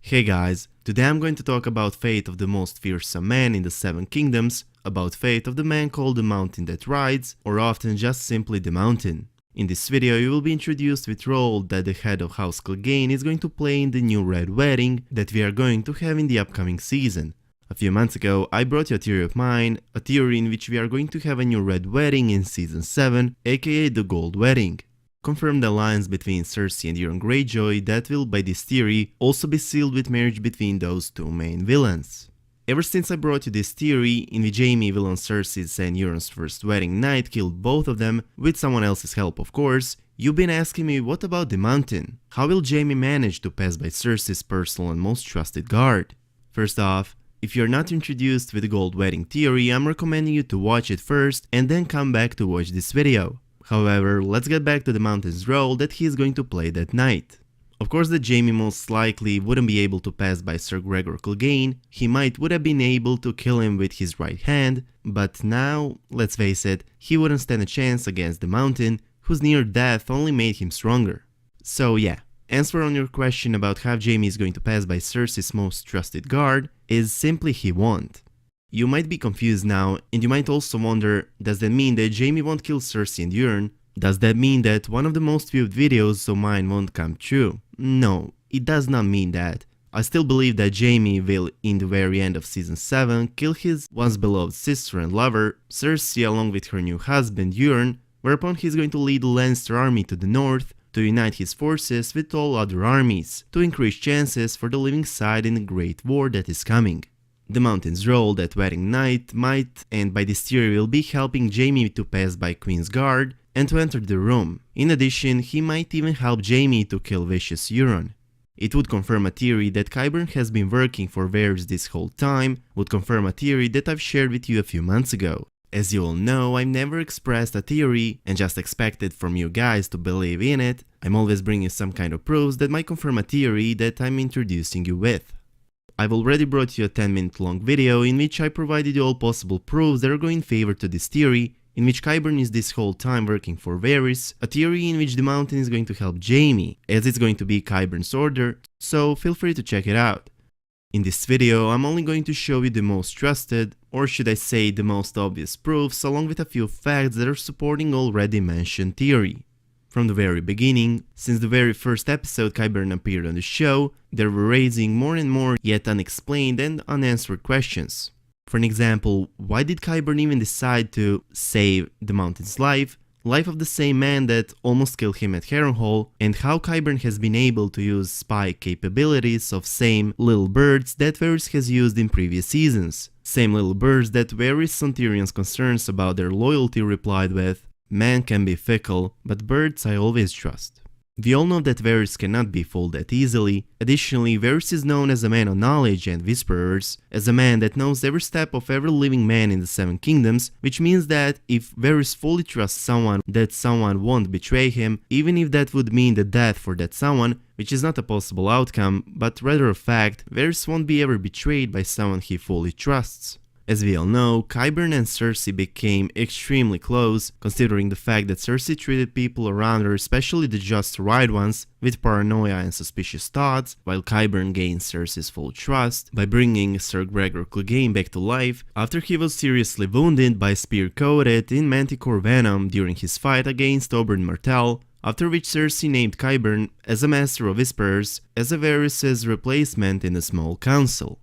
Hey guys, today I'm going to talk about fate of the most fearsome man in the Seven Kingdoms, about fate of the man called the Mountain That Rides, or often just simply the Mountain. In this video you will be introduced with role that the head of House Clegane is going to play in the new Red Wedding that we are going to have in the upcoming season. A few months ago I brought you a theory of mine, a theory in which we are going to have a new Red Wedding in season 7, aka the Gold Wedding. Confirmed alliance between Cersei and Euron Greyjoy that will, by this theory, also be sealed with marriage between those two main villains. Ever since I brought you this theory, in which Jaime will on Cersei's and Euron's first wedding night kill both of them, with someone else's help of course, you've been asking me what about the Mountain? How will Jaime manage to pass by Cersei's personal and most trusted guard? First off, if you're not introduced with the Gold Wedding theory, I'm recommending you to watch it first and then come back to watch this video. However, let's get back to the Mountain's role that he is going to play that night. Of course that Jaime most likely wouldn't be able to pass by Sir Gregor Clegane, he would have been able to kill him with his right hand, but now, let's face it, he wouldn't stand a chance against the Mountain, whose near death only made him stronger. So yeah, answer on your question about how Jaime is going to pass by Cersei's most trusted guard is simply he won't. You might be confused now, and you might also wonder, does that mean that Jaime won't kill Cersei and Euron? Does that mean that one of the most viewed videos of mine won't come true? No, it does not mean that. I still believe that Jaime will, in the very end of season 7, kill his once beloved sister and lover, Cersei, along with her new husband Euron, whereupon he's going to lead the Lannister army to the north, to unite his forces with all other armies, to increase chances for the living side in the great war that is coming. The Mountain's role that wedding night might, and by this theory will be helping Jaime to pass by Queen's guard and to enter the room. In addition, he might even help Jaime to kill vicious Euron. It would confirm a theory that Qyburn has been working for Varys this whole time, would confirm a theory that I've shared with you a few months ago. As you all know, I've never expressed a theory and just expected from you guys to believe in it. I'm always bringing some kind of proofs that might confirm a theory that I'm introducing you with. I've already brought you a 10-minute long video in which I provided you all possible proofs that are going in favor to this theory, in which Qyburn is this whole time working for Varys, a theory in which the Mountain is going to help Jaime, as it's going to be Qyburn's order, so feel free to check it out. In this video I'm only going to show you the most trusted, or should I say the most obvious proofs, along with a few facts that are supporting already mentioned theory. From the very beginning, since the very first episode Qyburn appeared on the show, they were raising more and more yet unexplained and unanswered questions. For an example, why did Qyburn even decide to save the Mountain's life of the same man that almost killed him at Harrenhal, and how Qyburn has been able to use spy capabilities of same little birds that Varys has used in previous seasons. Same little birds that Varys on Tyrion's concerns about their loyalty replied with, "Man can be fickle, but birds I always trust." We all know that Varys cannot be fooled that easily. Additionally, Varys is known as a man of knowledge and whisperers, as a man that knows every step of every living man in the Seven Kingdoms, which means that if Varys fully trusts someone, that someone won't betray him, even if that would mean the death for that someone, which is not a possible outcome, but rather a fact, Varys won't be ever betrayed by someone he fully trusts. As we all know, Qyburn and Cersei became extremely close, considering the fact that Cersei treated people around her, especially the just right ones, with paranoia and suspicious thoughts, while Qyburn gained Cersei's full trust by bringing Sir Gregor Clegane back to life after he was seriously wounded by spear-coated in manticore venom during his fight against Oberyn Martell, after which Cersei named Qyburn as a Master of Whisperers as a Varys' replacement in the small council.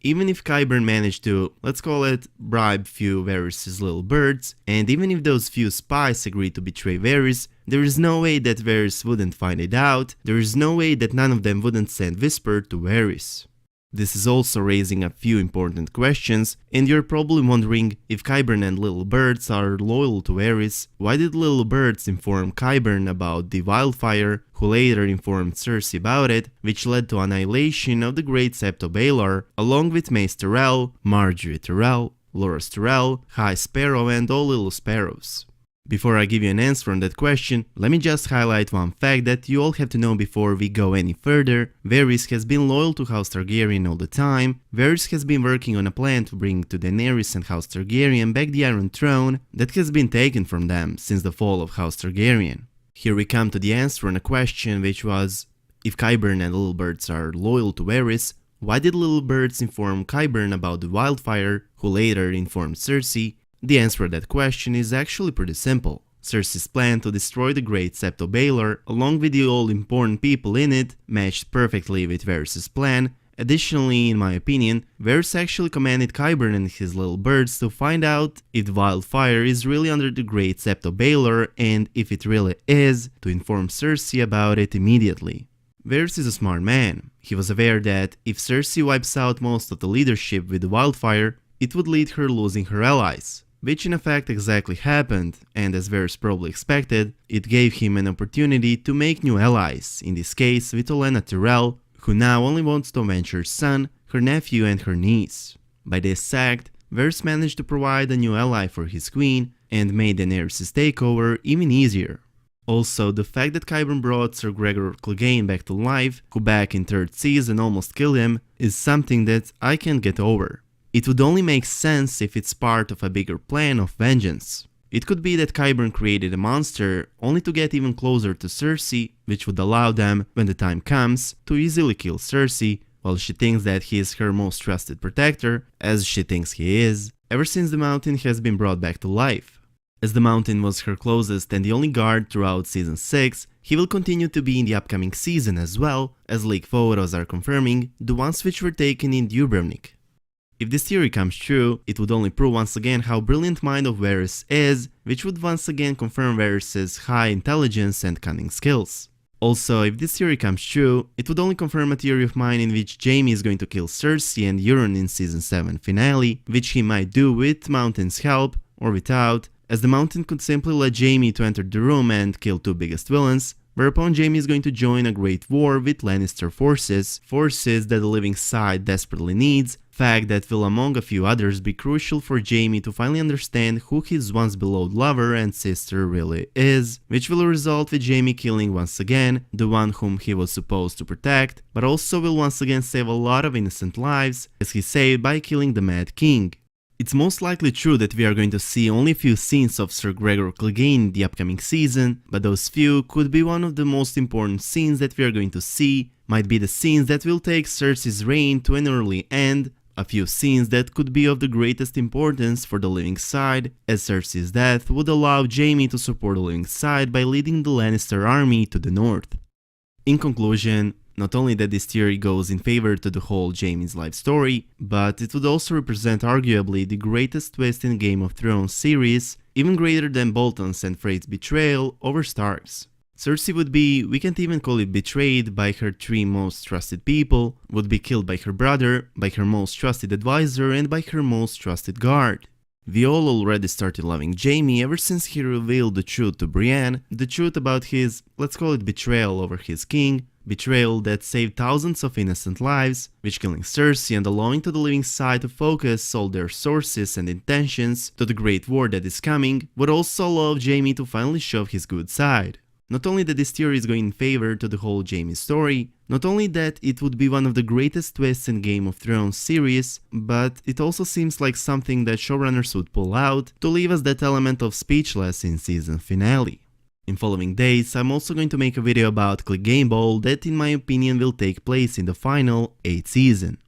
Even if Qyburn managed to, let's call it, bribe few Varys' little birds, and even if those few spies agreed to betray Varys, there is no way that Varys wouldn't find it out, there is no way that none of them wouldn't send Whisper to Varys. This is also raising a few important questions, and you're probably wondering, if Qyburn and little birds are loyal to Varys, why did little birds inform Qyburn about the wildfire, who later informed Cersei about it, which led to annihilation of the great Septo Baelor, along with Mace Tyrell, Margaery Tyrell, Loras Tyrell, High Sparrow and all little sparrows? Before I give you an answer on that question, let me just highlight one fact that you all have to know before we go any further. Varys has been loyal to House Targaryen all the time. Varys has been working on a plan to bring to Daenerys and House Targaryen back the Iron Throne that has been taken from them since the fall of House Targaryen. Here we come to the answer on a question which was, If Qyburn and Little Birds are loyal to Varys, why did Little Birds inform Qyburn about the wildfire, who later informed Cersei? The answer to that question is actually pretty simple. Cersei's plan to destroy the Great Sept of Baelor, along with the all-important people in it, matched perfectly with Varys' plan. Additionally, in my opinion, Varys actually commanded Qyburn and his Little Birds to find out if the wildfire is really under the Great Sept of Baelor, and if it really is, to inform Cersei about it immediately. Varys is a smart man. He was aware that if Cersei wipes out most of the leadership with the wildfire, it would lead her losing her allies, which in effect exactly happened, and as Varys probably expected, it gave him an opportunity to make new allies, in this case with Olenna Tyrell, who now only wants to avenge her son, her nephew and her niece. By this act, Varys managed to provide a new ally for his queen and made Daenerys' takeover even easier. Also, the fact that Qyburn brought Ser Gregor Clegane back to life, who back in 3rd season almost killed him, is something that I can't get over. It would only make sense if it's part of a bigger plan of vengeance. It could be that Qyburn created a monster only to get even closer to Cersei, which would allow them, when the time comes, to easily kill Cersei, while she thinks that he is her most trusted protector, as she thinks he is, ever since the Mountain has been brought back to life. As the Mountain was her closest and the only guard throughout Season 6, he will continue to be in the upcoming season as well, as leaked photos are confirming, the ones which were taken in Dubrovnik. If this theory comes true, it would only prove once again how brilliant mind of Varys is, which would once again confirm Varys' high intelligence and cunning skills. Also, if this theory comes true, it would only confirm a theory of mine in which Jaime is going to kill Cersei and Euron in Season 7 finale, which he might do with Mountain's help, or without, as the Mountain could simply let Jaime to enter the room and kill 2 biggest villains, whereupon Jaime is going to join a great war with Lannister forces that the living side desperately needs, fact that will among a few others be crucial for Jaime to finally understand who his once beloved lover and sister really is, which will result with Jaime killing once again the one whom he was supposed to protect, but also will once again save a lot of innocent lives, as he saved by killing the Mad King. It's most likely true that we are going to see only a few scenes of Ser Gregor Clegane in the upcoming season, but those few could be one of the most important scenes that we are going to see, might be the scenes that will take Cersei's reign to an early end, a few scenes that could be of the greatest importance for the living side, as Cersei's death would allow Jaime to support the living side by leading the Lannister army to the north. In conclusion, not only that this theory goes in favor to the whole Jaime's life story, but it would also represent arguably the greatest twist in Game of Thrones series, even greater than Bolton's and Frey's betrayal over Starks. Cersei would be, we can't even call it betrayed, by her 3 most trusted people, would be killed by her brother, by her most trusted advisor and by her most trusted guard. We all already started loving Jaime ever since he revealed the truth to Brienne, the truth about his, let's call it betrayal over his king, betrayal that saved thousands of innocent lives, which killing Cersei and allowing to the living side to focus all their sources and intentions to the great war that is coming, would also allow Jaime to finally show his good side. Not only that this theory is going in favor to the whole Jaime story, not only that it would be one of the greatest twists in Game of Thrones series, but it also seems like something that showrunners would pull out to leave us that element of speechless in season finale. In following days, I'm also going to make a video about Clegane Ball that in my opinion will take place in the final 8th season.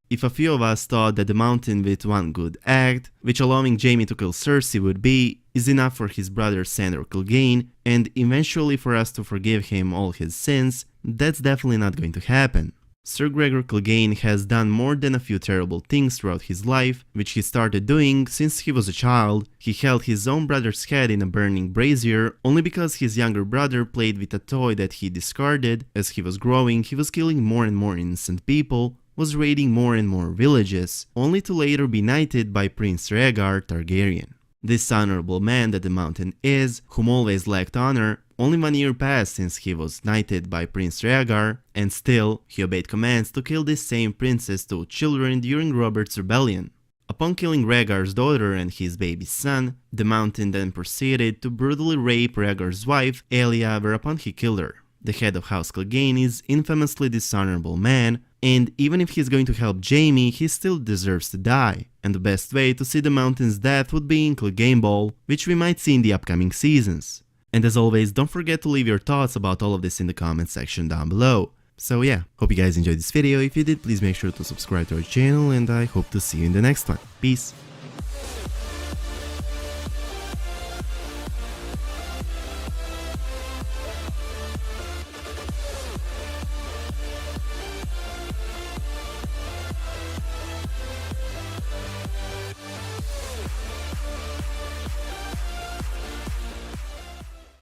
If a few of us thought that the Mountain with one good act, which allowing Jaime to kill Cersei would be, is enough for his brother Sandor Clegane, and eventually for us to forgive him all his sins, that's definitely not going to happen. Ser Gregor Clegane has done more than a few terrible things throughout his life, which he started doing since he was a child. He held his own brother's head in a burning brazier only because his younger brother played with a toy that he discarded. As he was growing, he was killing more and more innocent people, was raiding more and more villages, only to later be knighted by Prince Rhaegar Targaryen. This honorable man that the Mountain is, whom always lacked honor, only 1 year passed since he was knighted by Prince Rhaegar, and still he obeyed commands to kill this same prince's 2 children during Robert's rebellion. Upon killing Rhaegar's daughter and his baby son, the Mountain then proceeded to brutally rape Rhaegar's wife, Elia, whereupon he killed her. The head of House Clegane is infamously dishonorable man, and even if he's going to help Jaime, he still deserves to die, and the best way to see the Mountain's death would be in Clegane Ball, which we might see in the upcoming seasons. And as always, don't forget to leave your thoughts about all of this in the comment section down below. So yeah, hope you guys enjoyed this video. If you did, please make sure to subscribe to our channel, and I hope to see you in the next one. Peace!